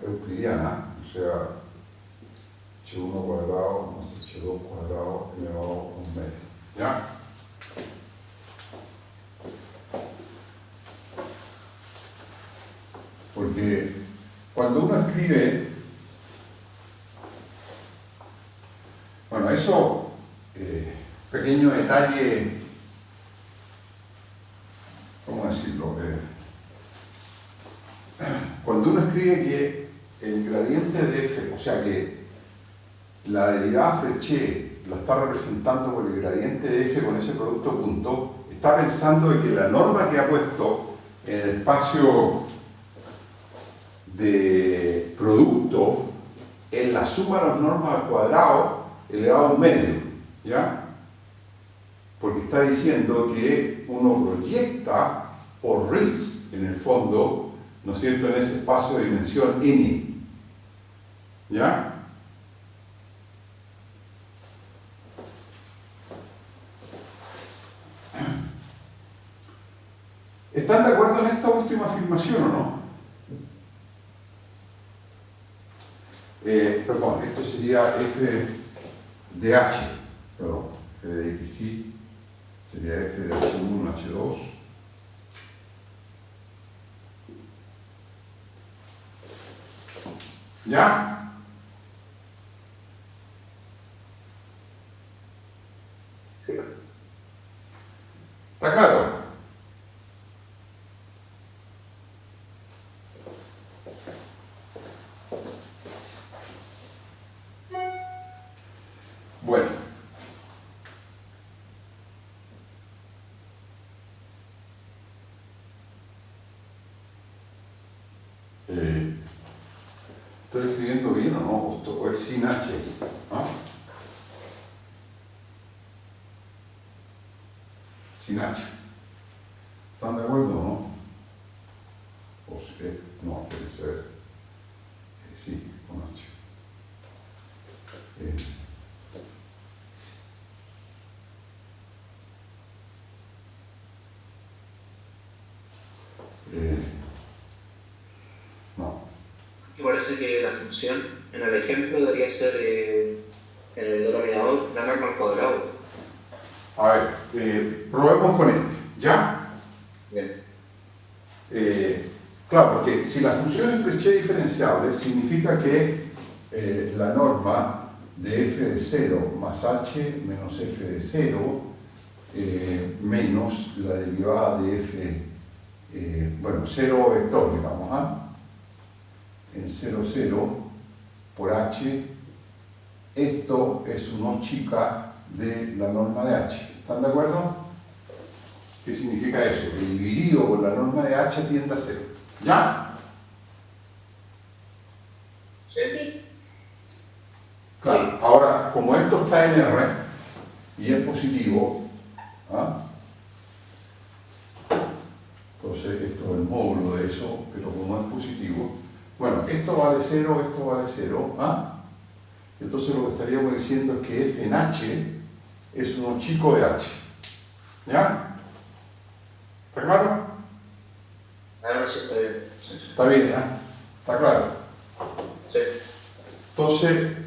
euclidiana, o sea, h1 cuadrado más h2 cuadrado elevado a un medio. ¿Ya? Porque cuando uno escribe, bueno, eso, pequeño detalle, ¿cómo decirlo? Cuando uno escribe que el gradiente de f, o sea que la derivada Frechet la está representando con el gradiente de f con ese producto punto, está pensando de que la norma que ha puesto en el espacio de producto es la suma de las normas al cuadrado elevado a un medio, ¿ya? Porque está diciendo que uno proyecta por RIS en el fondo, ¿no es cierto?, en ese espacio de dimensión n, ¿ya? ¿Están de acuerdo en esta última afirmación o no? Perdón, esto sería f de h, perdón, f de x y sería f de h1, h2. ¿Ya? Sí. ¿Está claro? Bueno. ¿Estoy escribiendo bien o no? ¿O es sin H? ¿Ah? Sin H. ¿Están de acuerdo o no? O sea, no, puede ser. Sí, con H. No. Me parece que la función en el ejemplo debería ser en el denominador la norma al cuadrado. A ver, probemos con este, ¿ya? Bien. Claro, porque si la función es Frechet diferenciable, significa que la norma de f de 0 más h menos f de 0 menos la derivada de f, bueno, 0 vector, digamos, ¿ah? En 0, 0 por h, esto es una chica de la norma de h. ¿Están de acuerdo? ¿Qué significa eso? Que dividido por la norma de h tiende a 0. ¿Ya? Sí. Claro. Ahora, como esto está en R y es positivo, ¿ah? Entonces esto es el módulo de eso, pero como es positivo, bueno, esto vale 0, esto vale 0, ¿ah? Entonces lo que estaríamos diciendo es que f en h es un chico de h. ¿Ya? ¿Está claro? Ahora sí está bien. Sí. Está bien, ¿ya? ¿Está claro? Sí. Entonces,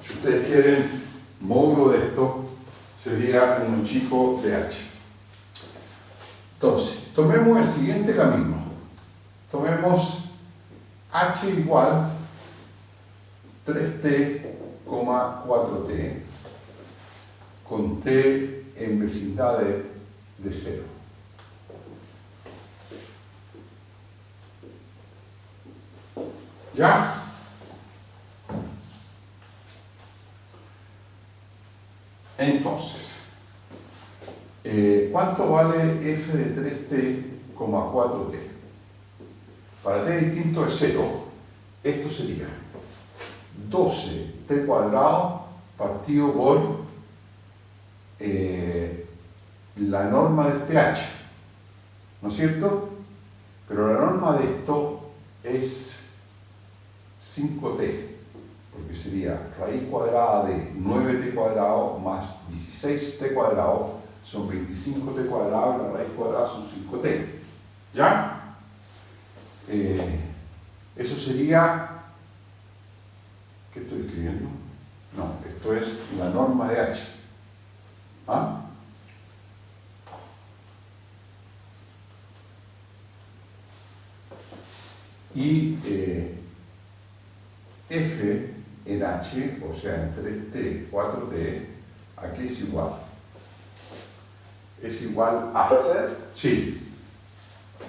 si ustedes quieren, módulo de esto sería un chico de h. Entonces, tomemos el siguiente camino. Tomemos h igual 3t, 4t con t en vecindad de 0. ¿Ya? Entonces, ¿cuánto vale f de 3t, 4t? Para t distinto de 0, esto sería 12t cuadrado partido por la norma de este h, ¿no es cierto? Pero la norma de esto es 5t, porque sería raíz cuadrada de 9t cuadrado más 16t cuadrado son 25t cuadrado y la raíz cuadrada son 5t. ¿Ya? Eso sería, ¿qué estoy escribiendo? Esto es la norma de H. ¿Ah? Y F en H, o sea, en 3T, 4T, ¿a qué es igual? Es igual a... ¿Profe? Sí,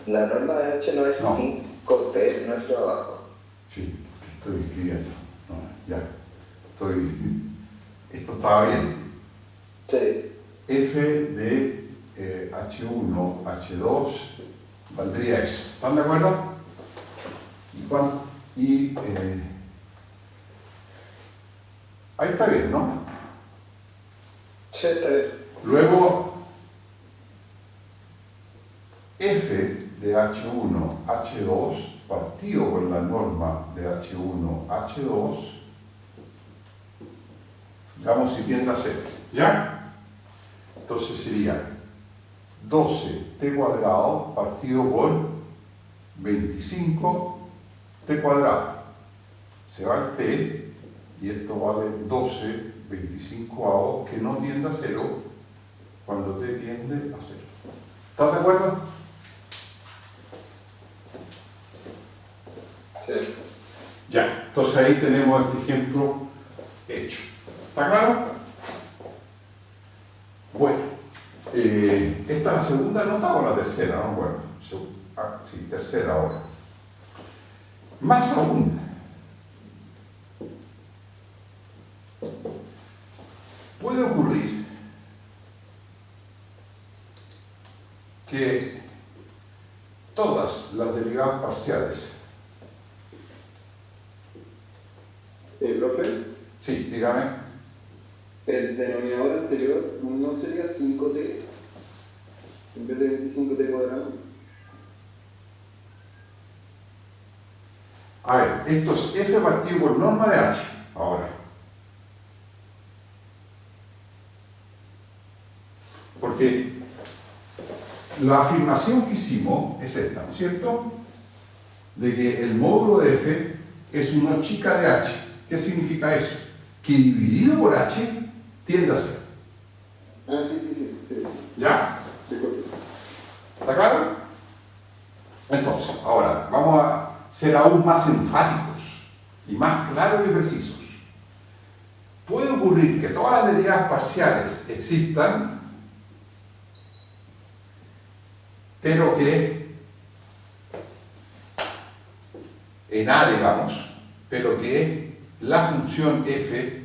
La norma de H no es No. 5T, no es lo abajo. sí, estoy escribiendo. No, ya, esto estaba bien. Sí. F de H1, H2, valdría eso. ¿Están de acuerdo? Ahí está bien, ¿no? Sí, está bien. Luego, F de H1, H2, partido por la norma de H1, H2, digamos si tiende a ser, ¿ya? Entonces sería 12t cuadrado partido por 25t cuadrado. Se va el t y esto vale 12, 25avos, que no tiende a 0 cuando t tiende a 0. ¿Estás de acuerdo? Sí. Ya, entonces ahí tenemos este ejemplo hecho. ¿Está claro? Bueno, ¿esta es la segunda nota o la tercera? No me acuerdo. Sí, tercera ahora. Más aún, puede ocurrir que todas las derivadas parciales... Profe, Sí, dígame. el denominador anterior no sería 5t en vez de 25t cuadrado. A ver, esto es f partido por norma de h, ahora. Porque la afirmación que hicimos es esta, ¿no es cierto? De que el módulo de f es una chica de h. ¿Qué significa eso? Que dividido por h tiende a ser. Ah, sí. ¿Ya? Disculpe. ¿Está claro? Entonces, ahora vamos a ser aún más enfáticos y más claros y precisos. Puede ocurrir que todas las derivadas parciales existan, pero que en A, digamos, pero que la función f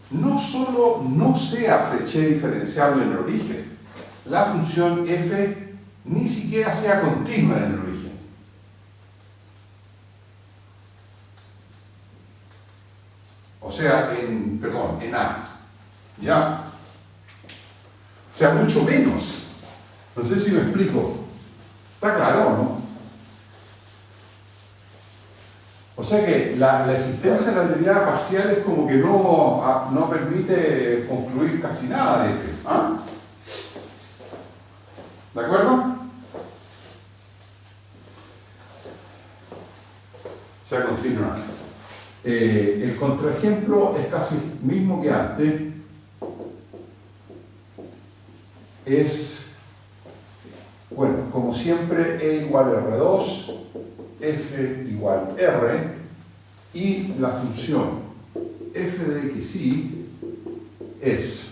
no solo no sea Frechet diferenciable en el origen, la función f ni siquiera sea continua en el origen. O sea, en A. ¿Ya? O sea, mucho menos. No sé si me explico. ¿Está claro o no? O sea que la existencia de la derivada parcial es como que no permite concluir casi nada de f. ¿Ah? ¿De acuerdo? O sea, continuar. El contraejemplo es casi el mismo que antes. Es, bueno, como siempre, E igual a R2, F igual R, y la función f de xy es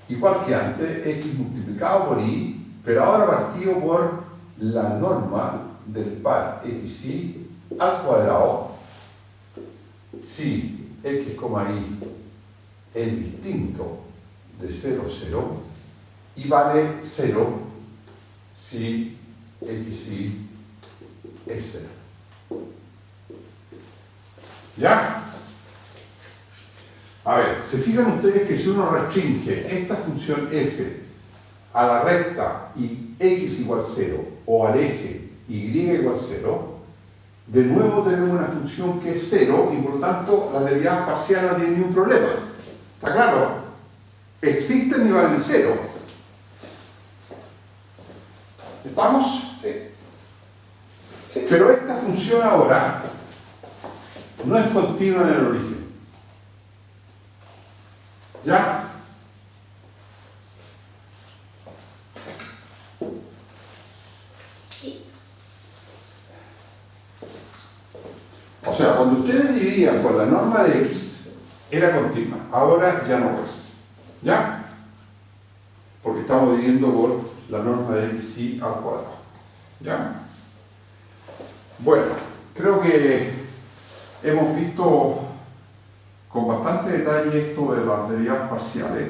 igual que antes, x multiplicado por y, pero ahora partido por la norma del par xy al cuadrado si x, y es distinto de 0, 0 y vale 0 si xy es 0. ¿Ya? A ver, se fijan ustedes que si uno restringe esta función f a la recta y x igual 0 o al eje y igual 0, de nuevo tenemos una función que es 0 y por lo tanto la derivada parcial no tiene ningún problema. ¿Está claro? Existen y valen 0. ¿Estamos? Sí. Sí. Pero esta función ahora no es continua en el origen. ¿Ya? O sea, cuando ustedes dividían por la norma de x, era continua. Ahora ya no es. ¿Ya? Porque estamos dividiendo por la norma de x y al cuadrado. ¿Ya? Bueno, creo que hemos visto con bastante detalle esto de las derivadas parciales.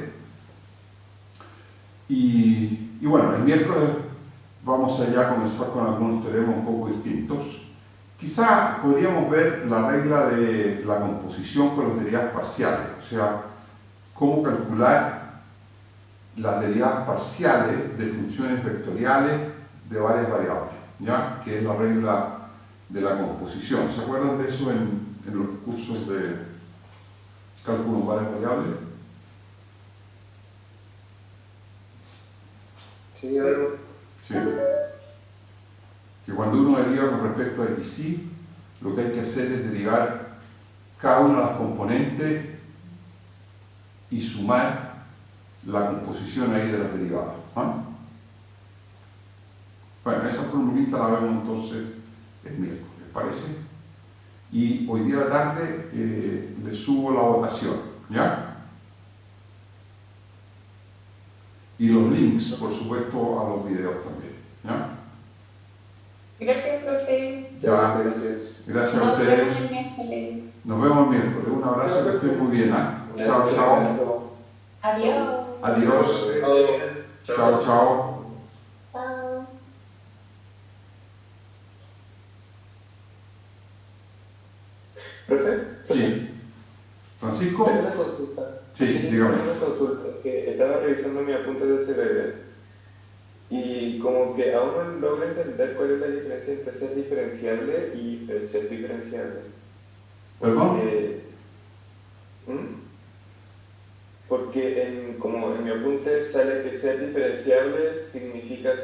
Y bueno, el miércoles vamos allá a comenzar con algunos teoremas un poco distintos. Quizá podríamos ver la regla de la composición con las derivadas parciales, o sea, cómo calcular las derivadas parciales de funciones vectoriales de varias variables, ¿ya? Que es la regla de la composición. ¿Se acuerdan de eso en los cursos de cálculo de varias variables? Sí, algo. Sí. Que cuando uno deriva con respecto a xy, lo que hay que hacer es derivar cada una de las componentes y sumar la composición ahí de las derivadas. ¿Ah? Bueno, esa formulita la vemos entonces el miércoles, ¿les parece? Y hoy día a la tarde le subo la votación, ¿ya? Y los links, por supuesto, a los videos también, ¿ya? Gracias, profe. Ya, Gracias. gracias a Nos ustedes. vemos el miércoles. Nos vemos el miércoles. Un abrazo, que estén muy bien. ¿Eh? Chao, chao. Adiós. Adiós. Chao, chao. Chao. ¿Profe? Sí. ¿Francisco? Tengo una consulta. Sí, dígame. Tengo una consulta, que estaba revisando mi apunte de CBB y como que aún no logro entender cuál es la diferencia entre ser diferenciable y ser diferenciable. ¿Perdón? Porque como en mi apunte sale que ser diferenciable significa